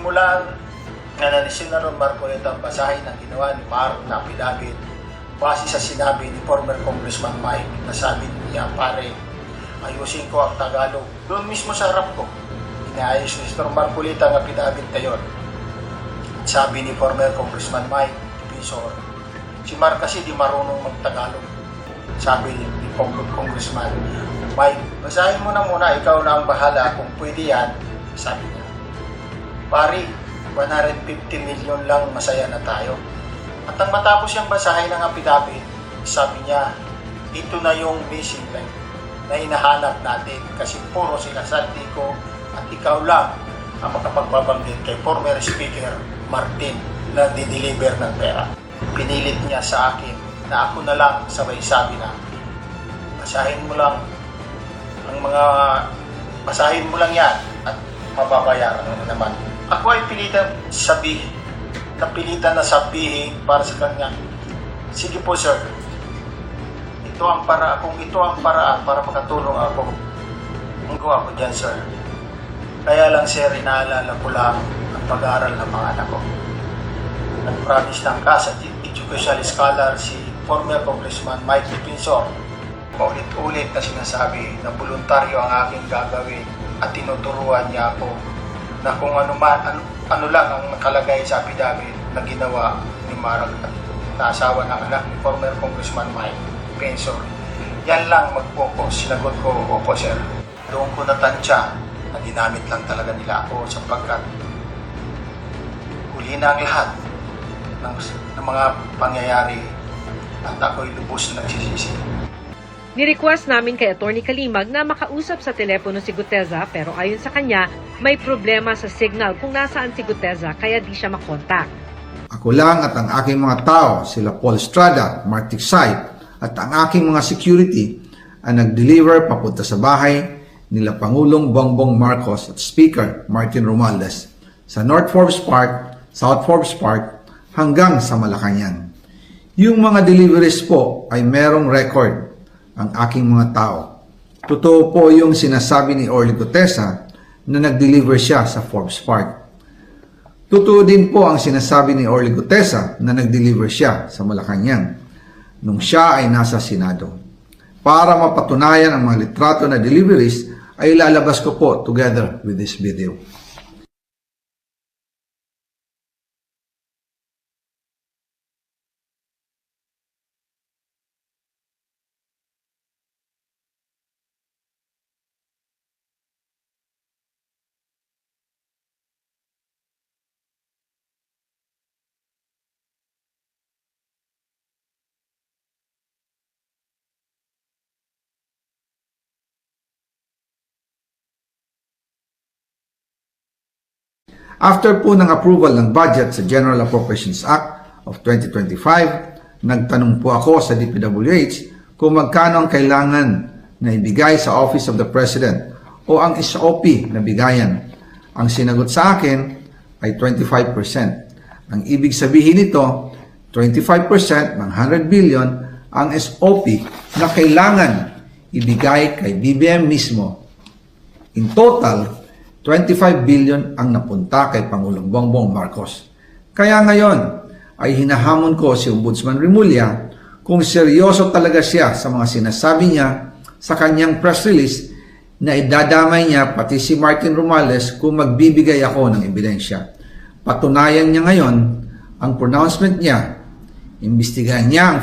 simulan na ni Senador Marcoleta ang basahin ang ginawa ni Mar na pinabit base sa sinabi ni former Congressman Mike na sabi niya, pare, ayusin ko ang Tagalog. Doon mismo sa harap ko, inaayos ni Senador Marcoleta ang pinabit na yun. Sabi ni former Congressman Mike Pisor, si Mar kasi di marunong mag-Tagalog. Sabi ni Congressman Mike, basahin mo na muna, ikaw na ang bahala kung pwede yan. Sabi niya, pare, 150 million lang, masaya na tayo. At ang matapos yung basahin ng affidavit, sabi niya, ito na yung missing link na hinahanap natin kasi puro sila Santico at ikaw lang ang makapagbabanggit kay former Speaker Martin na dideliver ng pera. Pinilit niya sa akin na ako na lang sabay sabi na, basahin mo lang yan at mababayaran mo naman. Ako ay napilitan na sabihin para sa kanya, sige po sir, ito ang paraan para makatulong ako. Ang gawa ko dyan sir. Kaya lang sir, inaalala ko lang ang pag-aaral ng mga anak ko. Nag-promise ng CAS at educational scholar si former Congressman Mike Pinson. Paulit-ulit na sinasabi na voluntaryo ang aking gagawin at tinuturuan niya ako na kung ano lang ang nakalagay sa affidavit na ginawa ni Marag at naasawa ng anak ni former Congressman Mike Pinson. Yan lang mag-focus. Sinagot ko, opo sir. Doon ko natansya na ginamit lang talaga nila ako sapagkat huli na ang lahat ng mga pangyayari at ako'y lubos na nagsisisi. Ni-request namin kay Atty. Kalimag na makausap sa telepono si Guteza pero ayon sa kanya, may problema sa signal kung nasaan si Guteza kaya di siya makontak. Ako lang at ang aking mga tao, sila Paul Estrada, Mark Tiksay at ang aking mga security ang nag-deliver papunta sa bahay nila Pangulong Bongbong Marcos at Speaker Martin Romualdez sa North Forbes Park, South Forbes Park hanggang sa Malacanang. Yung mga deliveries po ay merong record ang aking mga tao. Totoo po yung sinasabi ni Orly Guteza na nag-deliver siya sa Forbes Park. Totoo din po ang sinasabi ni Orly Guteza na nag-deliver siya sa Malacanang nung siya ay nasa Senado. Para mapatunayan ang mga litrato na deliveries ay ilalabas ko po together with this video. After po ng approval ng budget sa General Appropriations Act of 2025, nagtanong po ako sa DPWH kung magkano ang kailangan na ibigay sa Office of the President o ang SOP na bigayan. Ang sinagot sa akin ay 25%. Ang ibig sabihin nito, 25% ng 100 billion ang SOP na kailangan ibigay kay BBM mismo. In total, 25 billion ang napunta kay Pangulong Bongbong Marcos. Kaya ngayon ay hinahamon ko si Ombudsman Remulla kung seryoso talaga siya sa mga sinasabi niya sa kanyang press release na idadamay niya pati si Martin Romualdez kung magbibigay ako ng ebidensya. Patunayan niya ngayon ang pronouncement niya. Imbestigahan niya ang